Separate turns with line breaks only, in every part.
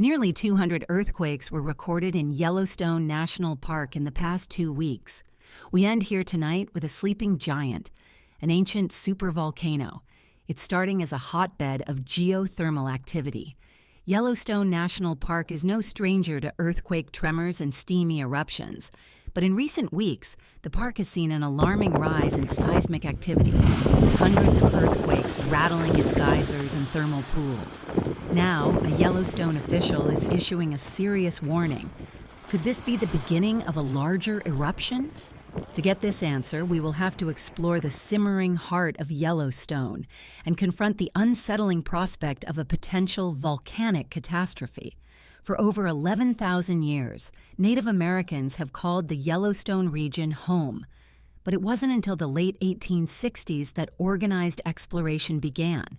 Nearly 200 earthquakes were recorded in Yellowstone National Park in the past 2 weeks. We end here tonight with a sleeping giant, an ancient supervolcano. It's starting as a hotbed of geothermal activity. Yellowstone National Park is no stranger to earthquake tremors and steamy eruptions. But in recent weeks, the park has seen an alarming rise in seismic activity, with hundreds of earthquakes rattling its geysers and thermal pools. Now, a Yellowstone official is issuing a serious warning. Could this be the beginning of a larger eruption? To get this answer, we will have to explore the simmering heart of Yellowstone and confront the unsettling prospect of a potential volcanic catastrophe. For over 11,000 years, Native Americans have called the Yellowstone region home. But it wasn't until the late 1860s that organized exploration began,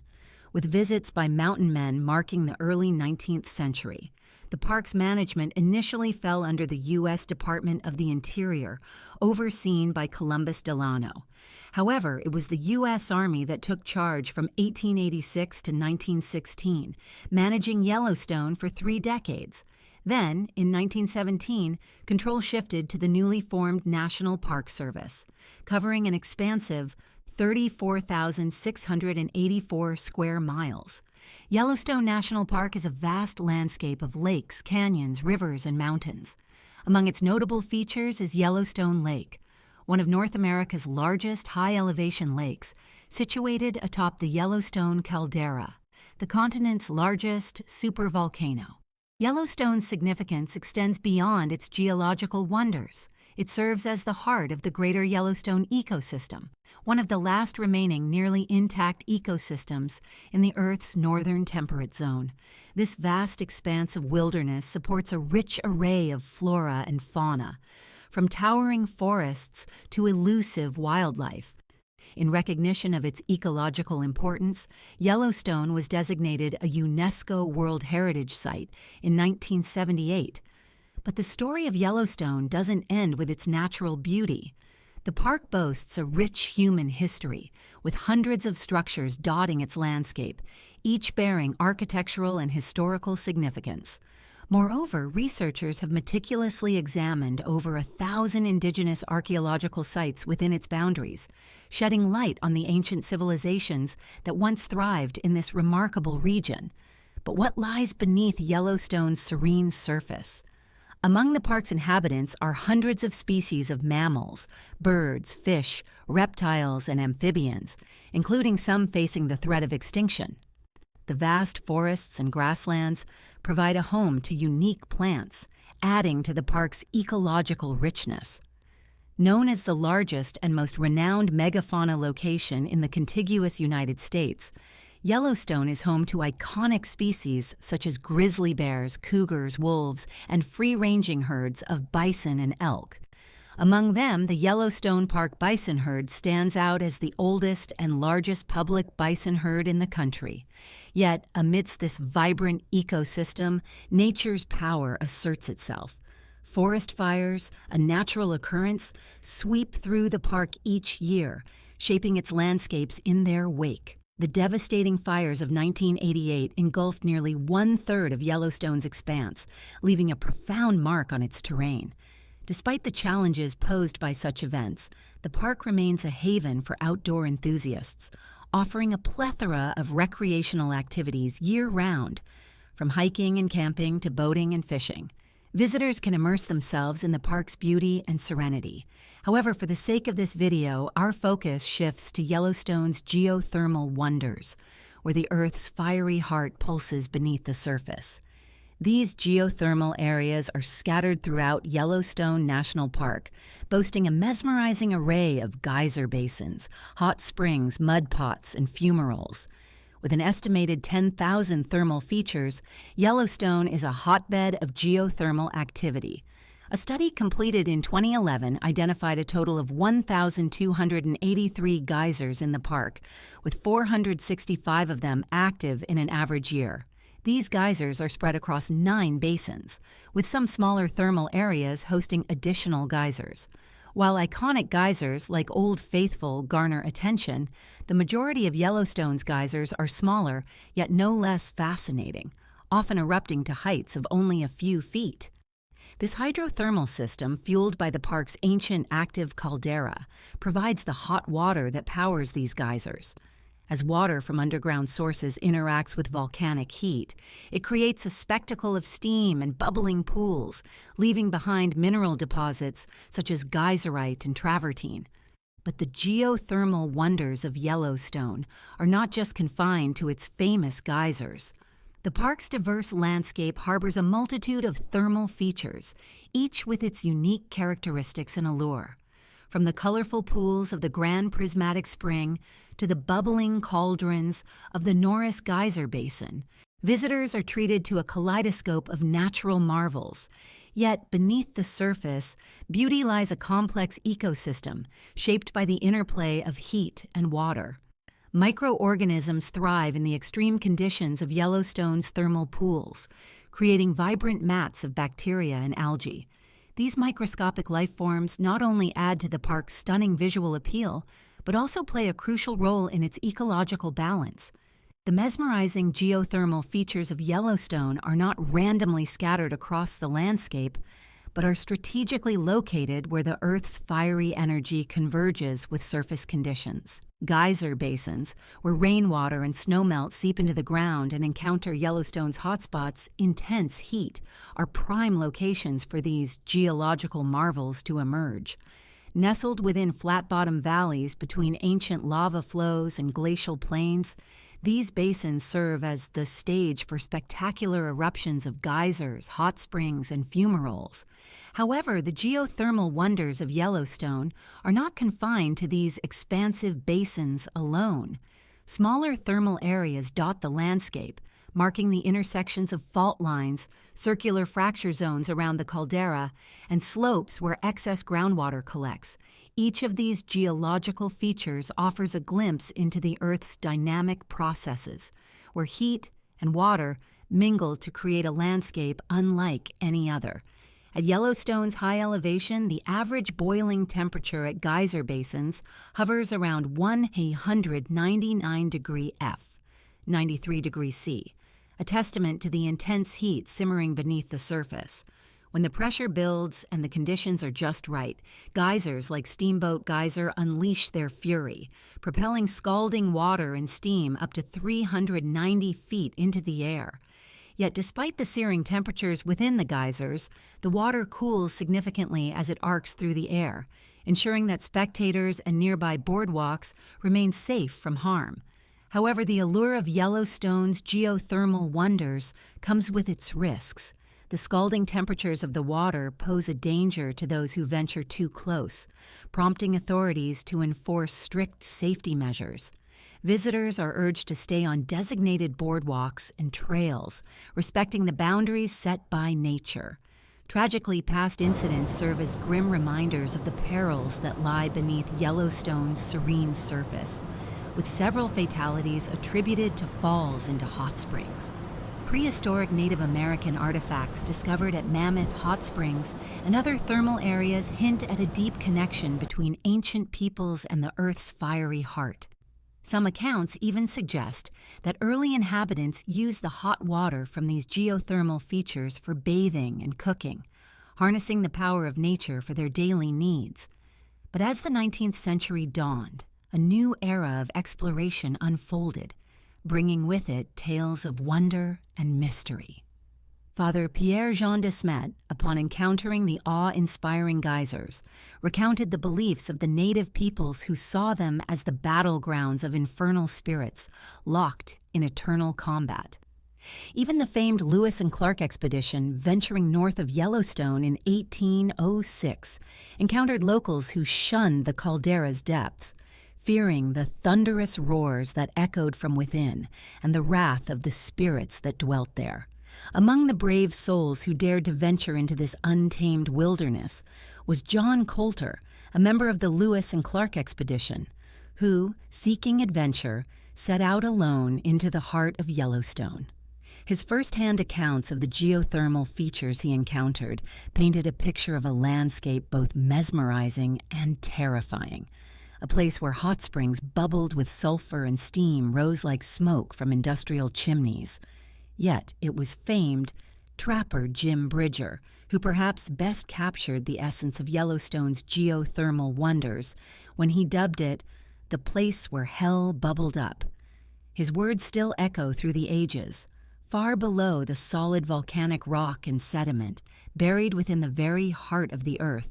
with visits by mountain men marking the early 19th century. The park's management initially fell under the U.S. Department of the Interior, overseen by Columbus Delano. However, it was the U.S. Army that took charge from 1886 to 1916, managing Yellowstone for 3 decades. Then, in 1917, control shifted to the newly formed National Park Service, covering an expansive 34,684 square miles. Yellowstone National Park is a vast landscape of lakes, canyons, rivers, and mountains. Among its notable features is Yellowstone Lake, one of North America's largest high-elevation lakes, situated atop the Yellowstone caldera, the continent's largest supervolcano. Yellowstone's significance extends beyond its geological wonders. It serves as the heart of the greater Yellowstone ecosystem, one of the last remaining nearly intact ecosystems in the Earth's northern temperate zone. This vast expanse of wilderness supports a rich array of flora and fauna, from towering forests to elusive wildlife. In recognition of its ecological importance, Yellowstone was designated a UNESCO World Heritage Site in 1978. But the story of Yellowstone doesn't end with its natural beauty. The park boasts a rich human history, with hundreds of structures dotting its landscape, each bearing architectural and historical significance. Moreover, researchers have meticulously examined over 1,000 indigenous archaeological sites within its boundaries, shedding light on the ancient civilizations that once thrived in this remarkable region. But what lies beneath Yellowstone's serene surface? Among the park's inhabitants are hundreds of species of mammals, birds, fish, reptiles, and amphibians, including some facing the threat of extinction. The vast forests and grasslands provide a home to unique plants, adding to the park's ecological richness. Known as the largest and most renowned megafauna location in the contiguous United States, Yellowstone is home to iconic species such as grizzly bears, cougars, wolves, and free-ranging herds of bison and elk. Among them, the Yellowstone Park bison herd stands out as the oldest and largest public bison herd in the country. Yet, amidst this vibrant ecosystem, nature's power asserts itself. Forest fires, a natural occurrence, sweep through the park each year, shaping its landscapes in their wake. The devastating fires of 1988 engulfed nearly 1/3 of Yellowstone's expanse, leaving a profound mark on its terrain. Despite the challenges posed by such events, the park remains a haven for outdoor enthusiasts, offering a plethora of recreational activities year-round, from hiking and camping to boating and fishing. Visitors can immerse themselves in the park's beauty and serenity. However, for the sake of this video, our focus shifts to Yellowstone's geothermal wonders, where the Earth's fiery heart pulses beneath the surface. These geothermal areas are scattered throughout Yellowstone National Park, boasting a mesmerizing array of geyser basins, hot springs, mud pots, and fumaroles. With an estimated 10,000 thermal features, Yellowstone is a hotbed of geothermal activity. A study completed in 2011 identified a total of 1,283 geysers in the park, with 465 of them active in an average year. These geysers are spread across 9 basins, with some smaller thermal areas hosting additional geysers. While iconic geysers like Old Faithful garner attention, the majority of Yellowstone's geysers are smaller, yet no less fascinating, often erupting to heights of only a few feet. This hydrothermal system, fueled by the park's ancient active caldera, provides the hot water that powers these geysers. As water from underground sources interacts with volcanic heat, it creates a spectacle of steam and bubbling pools, leaving behind mineral deposits such as geyserite and travertine. But the geothermal wonders of Yellowstone are not just confined to its famous geysers. The park's diverse landscape harbors a multitude of thermal features, each with its unique characteristics and allure. From the colorful pools of the Grand Prismatic Spring to the bubbling cauldrons of the Norris Geyser Basin, visitors are treated to a kaleidoscope of natural marvels. Yet, beneath the surface, beauty lies a complex ecosystem shaped by the interplay of heat and water. Microorganisms thrive in the extreme conditions of Yellowstone's thermal pools, creating vibrant mats of bacteria and algae. These microscopic life forms not only add to the park's stunning visual appeal, but also play a crucial role in its ecological balance. The mesmerizing geothermal features of Yellowstone are not randomly scattered across the landscape, but are strategically located where the Earth's fiery energy converges with surface conditions. Geyser basins, where rainwater and snowmelt seep into the ground and encounter Yellowstone's hotspots, intense heat, are prime locations for these geological marvels to emerge. Nestled within flat-bottom valleys between ancient lava flows and glacial plains, these basins serve as the stage for spectacular eruptions of geysers, hot springs, and fumaroles. However, the geothermal wonders of Yellowstone are not confined to these expansive basins alone. Smaller thermal areas dot the landscape, marking the intersections of fault lines, circular fracture zones around the caldera, and slopes where excess groundwater collects. Each of these geological features offers a glimpse into the Earth's dynamic processes, where heat and water mingle to create a landscape unlike any other. At Yellowstone's high elevation, the average boiling temperature at geyser basins hovers around 199 degrees F, 93 degrees C, a testament to the intense heat simmering beneath the surface. When the pressure builds and the conditions are just right, geysers like Steamboat Geyser unleash their fury, propelling scalding water and steam up to 390 feet into the air. Yet despite the searing temperatures within the geysers, the water cools significantly as it arcs through the air, ensuring that spectators and nearby boardwalks remain safe from harm. However, the allure of Yellowstone's geothermal wonders comes with its risks. The scalding temperatures of the water pose a danger to those who venture too close, prompting authorities to enforce strict safety measures. Visitors are urged to stay on designated boardwalks and trails, respecting the boundaries set by nature. Tragically, past incidents serve as grim reminders of the perils that lie beneath Yellowstone's serene surface, with several fatalities attributed to falls into hot springs. Prehistoric Native American artifacts discovered at Mammoth Hot Springs and other thermal areas hint at a deep connection between ancient peoples and the Earth's fiery heart. Some accounts even suggest that early inhabitants used the hot water from these geothermal features for bathing and cooking, harnessing the power of nature for their daily needs. But as the 19th century dawned, a new era of exploration unfolded, bringing with it tales of wonder and mystery. Father Pierre-Jean de Smet, upon encountering the awe-inspiring geysers, recounted the beliefs of the native peoples who saw them as the battlegrounds of infernal spirits, locked in eternal combat. Even the famed Lewis and Clark expedition, venturing north of Yellowstone in 1806, encountered locals who shunned the caldera's depths, fearing the thunderous roars that echoed from within and the wrath of the spirits that dwelt there. Among the brave souls who dared to venture into this untamed wilderness was John Coulter, a member of the Lewis and Clark expedition, who, seeking adventure, set out alone into the heart of Yellowstone. His first-hand accounts of the geothermal features he encountered painted a picture of a landscape both mesmerizing and terrifying, a place where hot springs bubbled with sulfur and steam rose like smoke from industrial chimneys. Yet it was famed trapper Jim Bridger who perhaps best captured the essence of Yellowstone's geothermal wonders when he dubbed it the place where hell bubbled up. His words still echo through the ages. Far below the solid volcanic rock and sediment, buried within the very heart of the earth,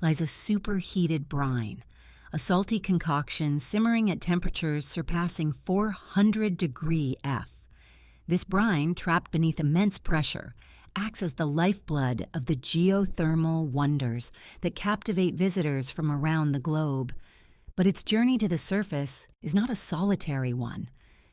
lies a superheated brine, a salty concoction simmering at temperatures surpassing 400-degree F. This brine, trapped beneath immense pressure, acts as the lifeblood of the geothermal wonders that captivate visitors from around the globe. But its journey to the surface is not a solitary one.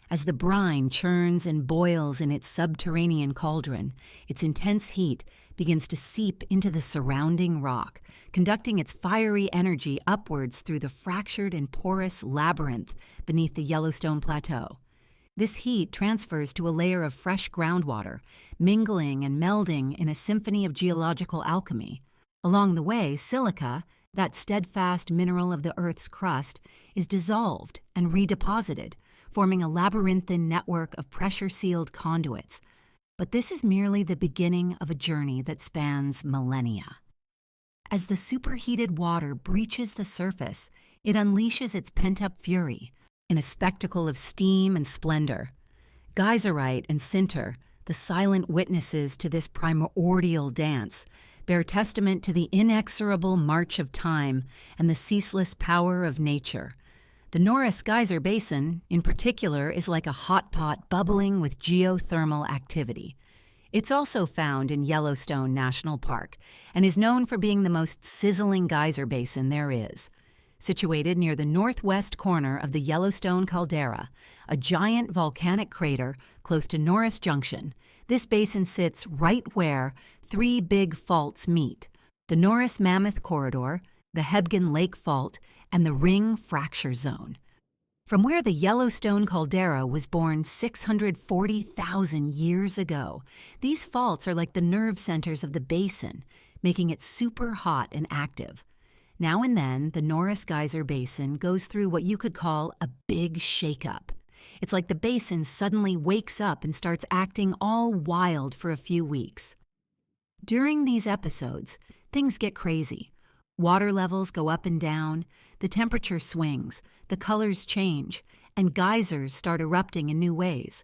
As the brine churns and boils in its subterranean cauldron, its intense heat begins to seep into the surrounding rock, conducting its fiery energy upwards through the fractured and porous labyrinth beneath the Yellowstone Plateau. This heat transfers to a layer of fresh groundwater, mingling and melding in a symphony of geological alchemy. Along the way, silica, that steadfast mineral of the Earth's crust, is dissolved and redeposited, forming a labyrinthine network of pressure-sealed conduits. But this is merely the beginning of a journey that spans millennia. As the superheated water breaches the surface, it unleashes its pent-up fury in a spectacle of steam and splendor. Geyserite and sinter, the silent witnesses to this primordial dance, bear testament to the inexorable march of time and the ceaseless power of nature. The Norris Geyser Basin, in particular, is like a hot pot bubbling with geothermal activity. It's also found in Yellowstone National Park and is known for being the most sizzling geyser basin there is. Situated near the northwest corner of the Yellowstone caldera, a giant volcanic crater close to Norris Junction, this basin sits right where three big faults meet: the Norris Mammoth Corridor, the Hebgen Lake Fault, and the Ring Fracture Zone. From where the Yellowstone caldera was born 640,000 years ago, these faults are like the nerve centers of the basin, making it super hot and active. Now and then, the Norris Geyser Basin goes through what you could call a big shakeup. It's like the basin suddenly wakes up and starts acting all wild for a few weeks. During these episodes, things get crazy. Water levels go up and down, the temperature swings, the colors change, and geysers start erupting in new ways.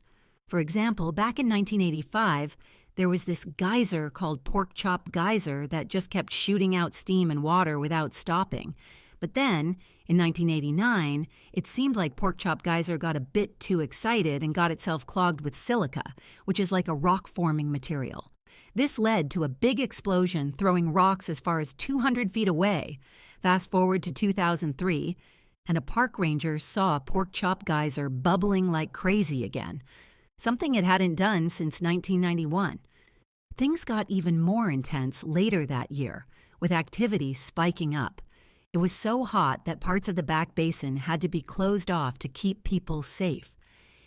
For example, back in 1985, there was this geyser called Pork Chop Geyser that just kept shooting out steam and water without stopping. But then, in 1989, it seemed like Pork Chop Geyser got a bit too excited and got itself clogged with silica, which is like a rock-forming material. This led to a big explosion throwing rocks as far as 200 feet away. Fast forward to 2003, and a park ranger saw Pork Chop Geyser bubbling like crazy again, something it hadn't done since 1991. Things got even more intense later that year, with activity spiking up. It was so hot that parts of the back basin had to be closed off to keep people safe.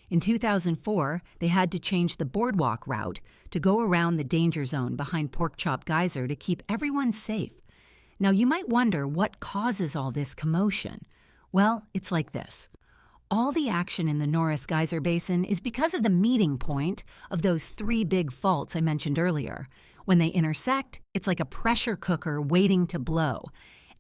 In 2004, they had to change the boardwalk route to go around the danger zone behind Pork Chop Geyser to keep everyone safe. Now, you might wonder what causes all this commotion. Well, it's like this. All the action in the Norris Geyser Basin is because of the meeting point of those three big faults I mentioned earlier. When they intersect, it's like a pressure cooker waiting to blow.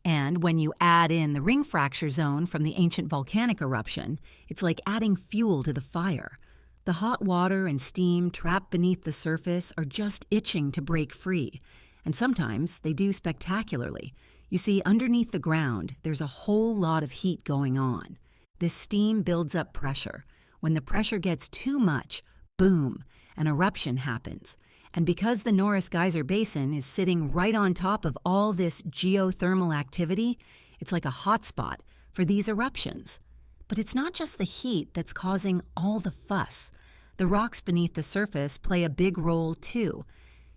And when you add in the ring fracture zone from the ancient volcanic eruption, it's like adding fuel to the fire. The hot water and steam trapped beneath the surface are just itching to break free. And sometimes they do spectacularly. You see, underneath the ground, there's a whole lot of heat going on. This steam builds up pressure. When the pressure gets too much, boom, an eruption happens. And because the Norris Geyser Basin is sitting right on top of all this geothermal activity, it's like a hotspot for these eruptions. But it's not just the heat that's causing all the fuss. The rocks beneath the surface play a big role too.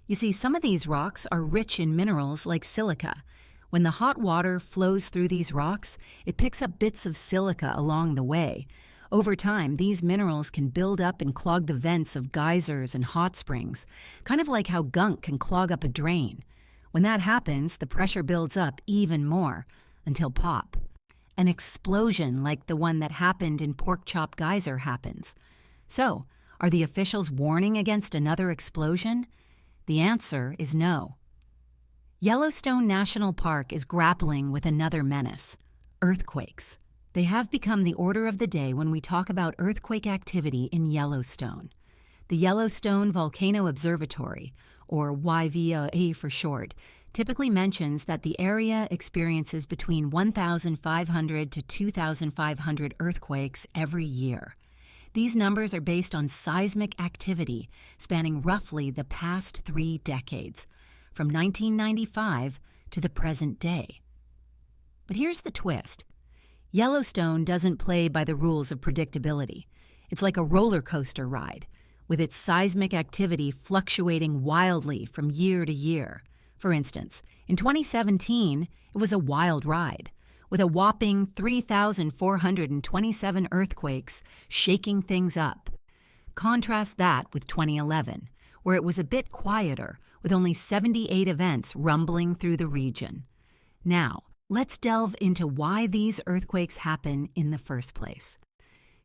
You see, some of these rocks are rich in minerals like silica. When the hot water flows through these rocks, it picks up bits of silica along the way. Over time, these minerals can build up and clog the vents of geysers and hot springs, kind of like how gunk can clog up a drain. When that happens, the pressure builds up even more, until pop. An explosion like the one that happened in Pork Chop Geyser happens. So, Are the officials warning against another explosion? The answer is no. Yellowstone National Park is grappling with another menace: earthquakes. They have become the order of the day when we talk about earthquake activity in Yellowstone. The Yellowstone Volcano Observatory, or YVOA for short, typically mentions that the area experiences between 1,500 to 2,500 earthquakes every year. These numbers are based on seismic activity spanning roughly the past 3 decades, from 1995 to the present day. But here's the twist. Yellowstone doesn't play by the rules of predictability. It's like a roller coaster ride, with its seismic activity fluctuating wildly from year to year. For instance, in 2017, it was a wild ride, with a whopping 3,427 earthquakes shaking things up. Contrast that with 2011, where it was a bit quieter, with only 78 events rumbling through the region. Now, let's delve into why these earthquakes happen in the first place.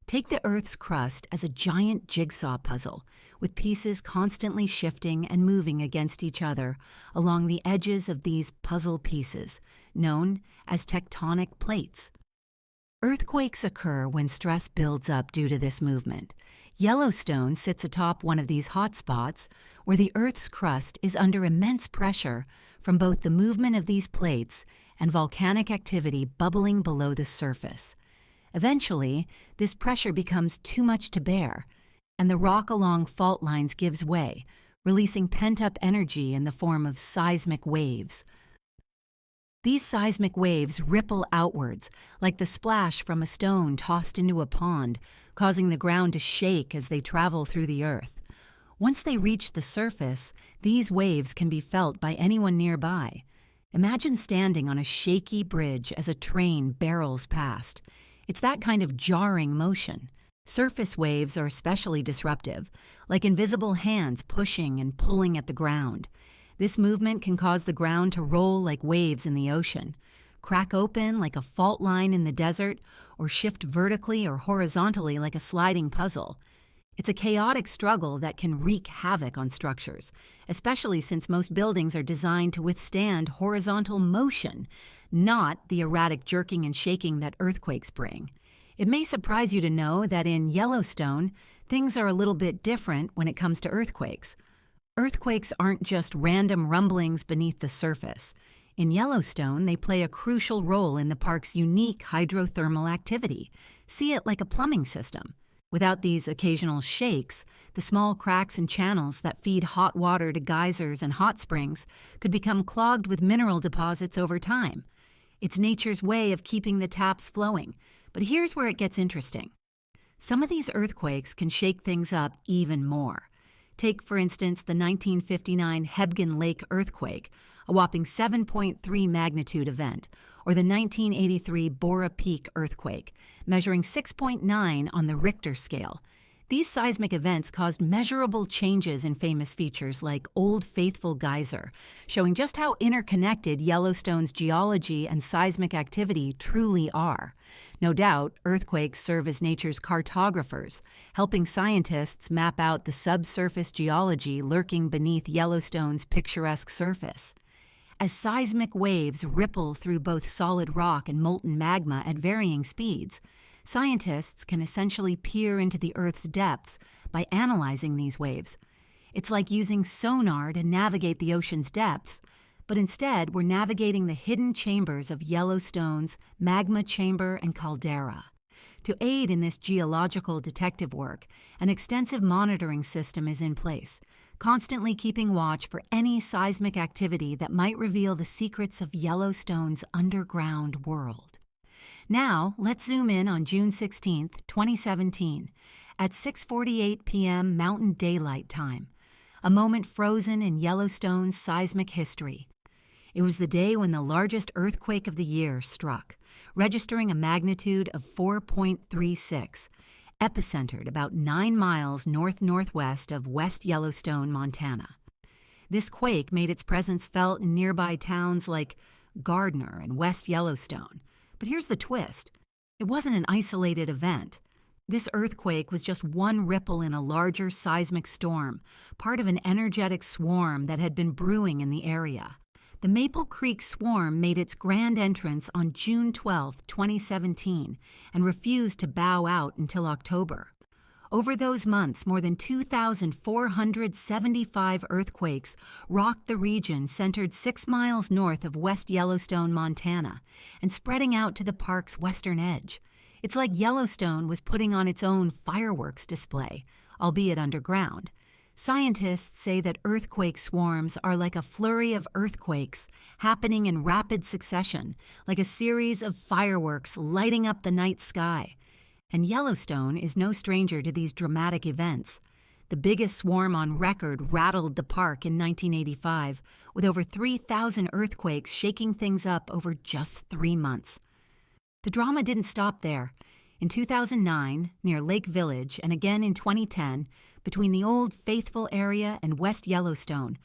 Take the Earth's crust as a giant jigsaw puzzle, with pieces constantly shifting and moving against each other along the edges of these puzzle pieces, known as tectonic plates. Earthquakes occur when stress builds up due to this movement. Yellowstone sits atop one of these hotspots where the Earth's crust is under immense pressure from both the movement of these plates and volcanic activity bubbling below the surface. Eventually, this pressure becomes too much to bear, and the rock along fault lines gives way, releasing pent-up energy in the form of seismic waves. These seismic waves ripple outwards, like the splash from a stone tossed into a pond, causing the ground to shake as they travel through the earth. Once they reach the surface, these waves can be felt by anyone nearby. Imagine standing on a shaky bridge as a train barrels past. It's that kind of jarring motion. Surface waves are especially disruptive, like invisible hands pushing and pulling at the ground. This movement can cause the ground to roll like waves in the ocean, crack open like a fault line in the desert, or shift vertically or horizontally like a sliding puzzle. It's a chaotic struggle that can wreak havoc on structures, especially since most buildings are designed to withstand horizontal motion, not the erratic jerking and shaking that earthquakes bring. It may surprise you to know that in Yellowstone, things are a little bit different when it comes to earthquakes. Earthquakes aren't just random rumblings beneath the surface. In Yellowstone, they play a crucial role in the park's unique hydrothermal activity. See it like a plumbing system. Without these occasional shakes, the small cracks and channels that feed hot water to geysers and hot springs could become clogged with mineral deposits over time. It's nature's way of keeping the taps flowing. But here's where it gets interesting. Some of these earthquakes can shake things up even more. Take, for instance, the 1959 Hebgen Lake earthquake, a whopping 7.3 magnitude event, or the 1983 Bora Peak earthquake, measuring 6.9 on the Richter scale. These seismic events caused measurable changes in famous features like Old Faithful Geyser, showing just how interconnected Yellowstone's geology and seismic activity truly are. No doubt, earthquakes serve as nature's cartographers, helping scientists map out the subsurface geology lurking beneath Yellowstone's picturesque surface. As seismic waves ripple through both solid rock and molten magma at varying speeds, scientists can essentially peer into the Earth's depths by analyzing these waves. It's like using sonar to navigate the ocean's depths, but instead we're navigating the hidden chambers of Yellowstone's magma chamber and caldera. To aid in this geological detective work, an extensive monitoring system is in place, constantly keeping watch for any seismic activity that might reveal the secrets of Yellowstone's underground world. Now, let's zoom in on June 16, 2017, at 6:48 p.m. Mountain Daylight Time, a moment frozen in Yellowstone's seismic history. It was the day when the largest earthquake of the year struck, registering a magnitude of 4.36, epicentered about 9 miles north-northwest of West Yellowstone, Montana. This quake made its presence felt in nearby towns like Gardner and West Yellowstone. But here's the twist. It wasn't an isolated event. This earthquake was just one ripple in a larger seismic storm, part of an energetic swarm that had been brewing in the area. The Maple Creek swarm made its grand entrance on June 12, 2017, and refused to bow out until October. Over those months, more than 2,475 earthquakes rocked the region centered 6 miles north of West Yellowstone, Montana, and spreading out to the park's western edge. It's like Yellowstone was putting on its own fireworks display, albeit underground. Scientists say that earthquake swarms are like a flurry of earthquakes happening in rapid succession, like a series of fireworks lighting up the night sky. And Yellowstone is no stranger to these dramatic events. The biggest swarm on record rattled the park in 1985, with over 3,000 earthquakes shaking things up over just 3 months. The drama didn't stop there. In 2009, near Lake Village, and again in 2010, between the Old Faithful area and West Yellowstone,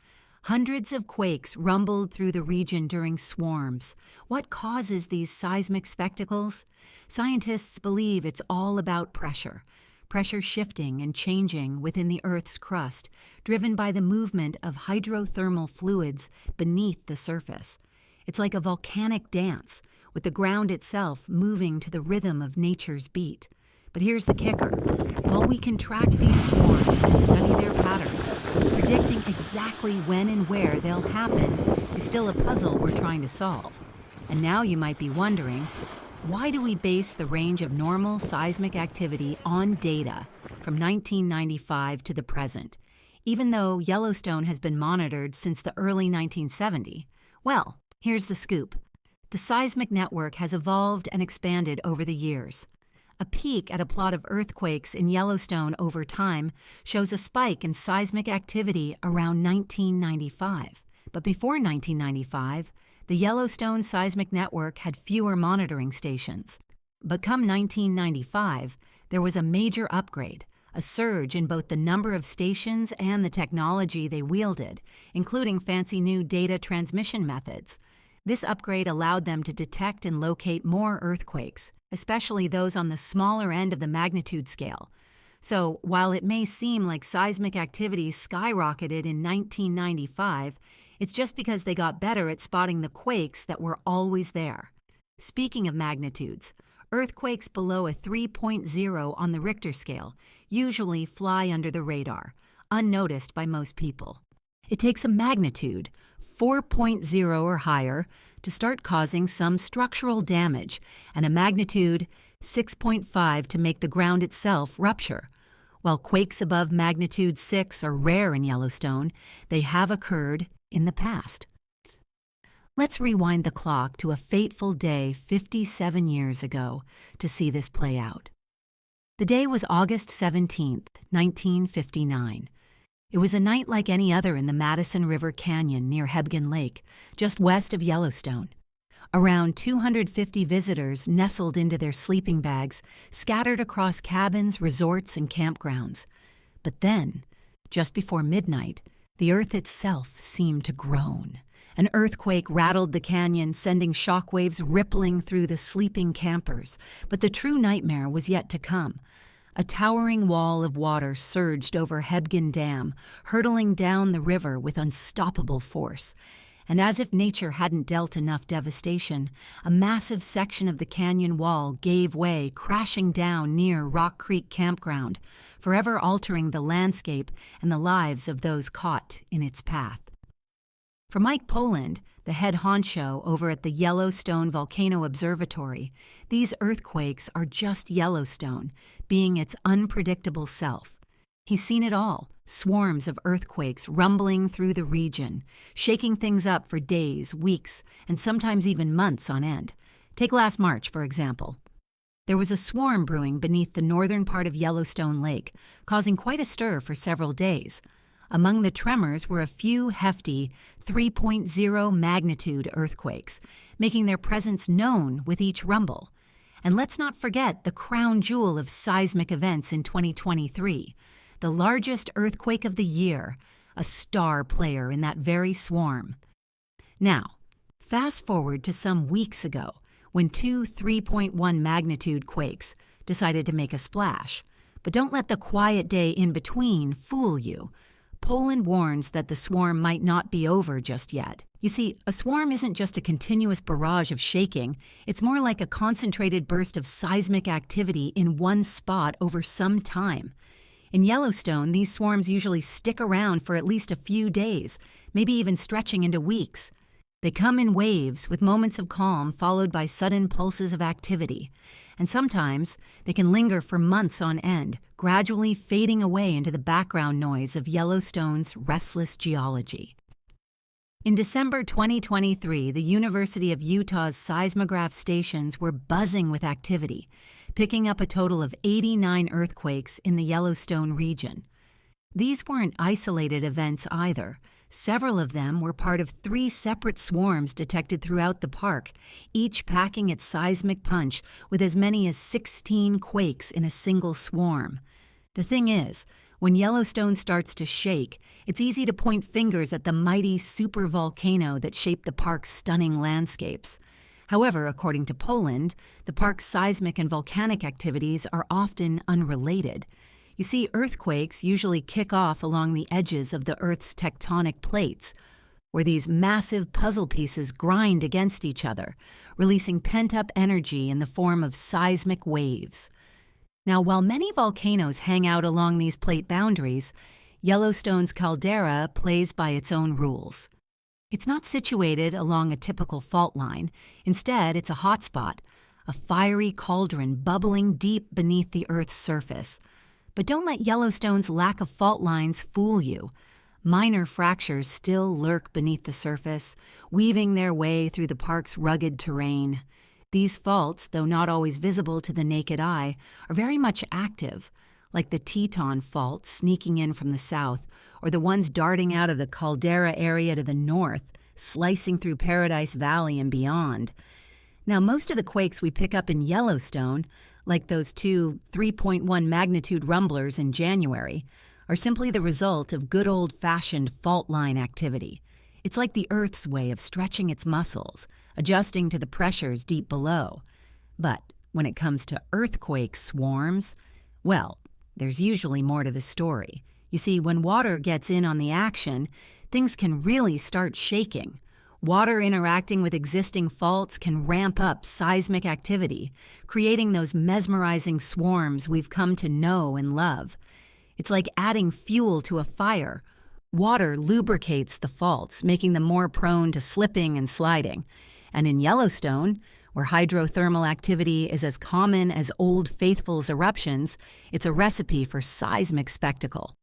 hundreds of quakes rumbled through the region during swarms. What causes these seismic spectacles? Scientists believe it's all about pressure. Pressure shifting and changing within the Earth's crust, driven by the movement of hydrothermal fluids beneath the surface. It's like a volcanic dance, with the ground itself moving to the rhythm of nature's beat. But here's the kicker. While we can track these swarms and study their patterns, predicting exactly when and where they'll happen is still a puzzle we're trying to solve. And now you might be wondering, why do we base the range of normal seismic activity on data from 1995 to the present, even though Yellowstone has been monitored since the early 1970s? Well, here's the scoop. The seismic network has evolved and expanded over the years. A peek at a plot of earthquakes in Yellowstone over time shows a spike in seismic activity around 1995. But before 1995, the Yellowstone Seismic Network had fewer monitoring stations. But come 1995, there was a major upgrade, a surge in both the number of stations and the technology they wielded, including fancy new data transmission methods. This upgrade allowed them to detect and locate more earthquakes, especially those on the smaller end of the magnitude scale. So, while it may seem like seismic activity skyrocketed in 1995, it's just because they got better at spotting the quakes that were always there. Speaking of magnitudes, earthquakes below a 3.0 on the Richter scale usually fly under the radar, unnoticed by most people. It takes a magnitude, 4.0 or higher, to start causing some structural damage, and a magnitude 6.5 to make the ground itself rupture. While quakes above magnitude 6 are rare in Yellowstone, they have occurred in the past. Let's rewind the clock to a fateful day 57 years ago to see this play out. The day was August 17, 1959. It was a night like any other in the Madison River Canyon near Hebgen Lake, just west of Yellowstone. Around 250 visitors nestled into their sleeping bags, scattered across cabins, resorts, and campgrounds. But then, just before midnight, the earth itself seemed to groan. An earthquake rattled the canyon, sending shockwaves rippling through the sleeping campers. But the true nightmare was yet to come. A towering wall of water surged over Hebgen Dam, hurtling down the river with unstoppable force. And as if nature hadn't dealt enough devastation, a massive section of the canyon wall gave way, crashing down near Rock Creek Campground, forever altering the landscape and the lives of those caught in its path. For Mike Poland, the head honcho over at the Yellowstone Volcano Observatory, these earthquakes are just Yellowstone, being its unpredictable self. He's seen it all, swarms of earthquakes rumbling through the region, shaking things up for days, weeks, and sometimes even months on end. Take last March, for example. There was a swarm brewing beneath the northern part of Yellowstone Lake, causing quite a stir for several days. Among the tremors were a few hefty 3.0 magnitude earthquakes, making their presence known with each rumble. And let's not forget the crown jewel of seismic events in 2023, the largest earthquake of the year, a star player in that very swarm. Now, fast forward to some weeks ago, when two 3.1 magnitude quakes, decided to make a splash. But don't let the quiet day in between fool you. Poland warns that the swarm might not be over just yet. You see, a swarm isn't just a continuous barrage of shaking, it's more like a concentrated burst of seismic activity in one spot over some time. In Yellowstone, these swarms usually stick around for at least a few days, maybe even stretching into weeks. They come in waves, with moments of calm followed by sudden pulses of activity. And sometimes they can linger for months on end, gradually fading away into the background noise of Yellowstone's restless geology. In December 2023, the University of Utah's seismograph stations were buzzing with activity, picking up a total of 89 earthquakes in the Yellowstone region. These weren't isolated events either. Several of them were part of 3 separate swarms detected throughout the park, each packing its seismic punch with as many as 16 quakes in a single swarm. The thing is, when Yellowstone starts to shake, it's easy to point fingers at the mighty supervolcano that shaped the park's stunning landscapes. However, according to Poland, the park's seismic and volcanic activities are often unrelated. You see, earthquakes usually kick off along the edges of the Earth's tectonic plates, where these massive puzzle pieces grind against each other, releasing pent-up energy in the form of seismic waves. Now, while many volcanoes hang out along these plate boundaries, Yellowstone's caldera plays by its own rules. It's not situated along a typical fault line. Instead, it's a hotspot, a fiery cauldron bubbling deep beneath the Earth's surface. But don't let Yellowstone's lack of fault lines fool you. Minor fractures still lurk beneath the surface, weaving their way through the park's rugged terrain. These faults, though not always visible to the naked eye, are very much active, like the Teton Fault sneaking in from the south, or the ones darting out of the caldera area to the north, slicing through Paradise Valley and beyond. Now, most of the quakes we pick up in Yellowstone, like those 2 3.1 magnitude rumblers in January, are simply the result of good old-fashioned fault line activity. It's like the Earth's way of stretching its muscles, adjusting to the pressures deep below. But when it comes to earthquake swarms, well, there's usually more to the story. You see, when water gets in on the action, things can really start shaking. Water interacting with existing faults can ramp up seismic activity, creating those mesmerizing swarms we've come to know and love. It's like adding fuel to a fire. Water lubricates the faults, making them more prone to slipping and sliding. And in Yellowstone, where hydrothermal activity is as common as Old Faithful's eruptions, it's a recipe for seismic spectacle.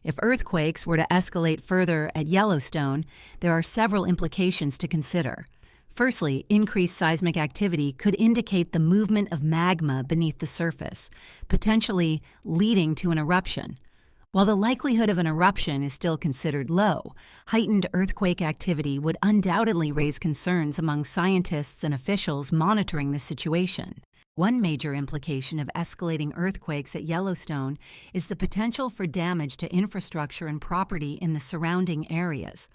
If earthquakes were to escalate further at Yellowstone, there are several implications to consider. Firstly, increased seismic activity could indicate the movement of magma beneath the surface, potentially leading to an eruption. While the likelihood of an eruption is still considered low, heightened earthquake activity would undoubtedly raise concerns among scientists and officials monitoring the situation. One major implication of escalating earthquakes at Yellowstone is the potential for damage to infrastructure and property in the surrounding areas.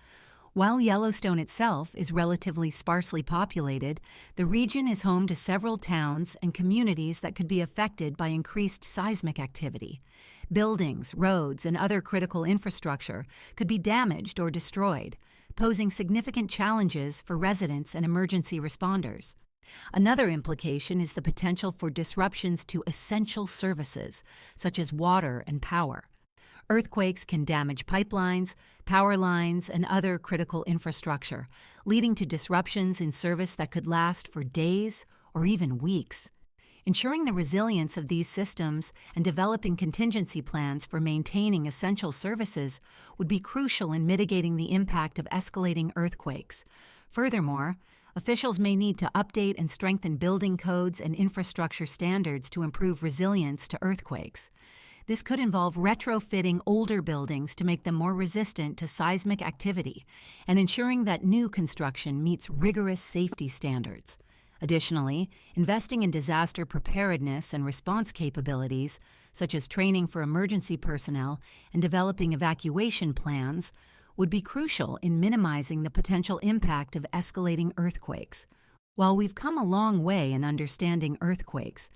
While Yellowstone itself is relatively sparsely populated, the region is home to several towns and communities that could be affected by increased seismic activity. Buildings, roads, and other critical infrastructure could be damaged or destroyed, posing significant challenges for residents and emergency responders. Another implication is the potential for disruptions to essential services, such as water and power. Earthquakes can damage pipelines, power lines, and other critical infrastructure, leading to disruptions in service that could last for days or even weeks. Ensuring the resilience of these systems and developing contingency plans for maintaining essential services would be crucial in mitigating the impact of escalating earthquakes. Furthermore, officials may need to update and strengthen building codes and infrastructure standards to improve resilience to earthquakes. This could involve retrofitting older buildings to make them more resistant to seismic activity and ensuring that new construction meets rigorous safety standards. Additionally, investing in disaster preparedness and response capabilities, such as training for emergency personnel and developing evacuation plans, would be crucial in minimizing the potential impact of escalating earthquakes. While we've come a long way in understanding earthquakes,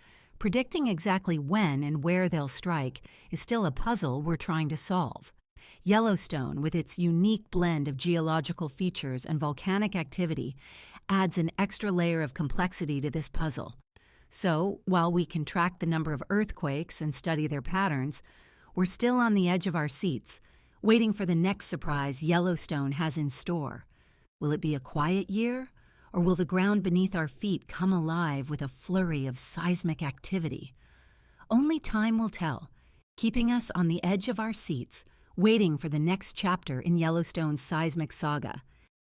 Predicting exactly when and where they'll strike is still a puzzle we're trying to solve. Yellowstone, with its unique blend of geological features and volcanic activity, adds an extra layer of complexity to this puzzle. So, while we can track the number of earthquakes and study their patterns, we're still on the edge of our seats, waiting for the next surprise Yellowstone has in store. Will it be a quiet year, or will the ground beneath our feet come alive with a flurry of seismic activity? Only time will tell, keeping us on the edge of our seats, waiting for the next chapter in Yellowstone's seismic saga.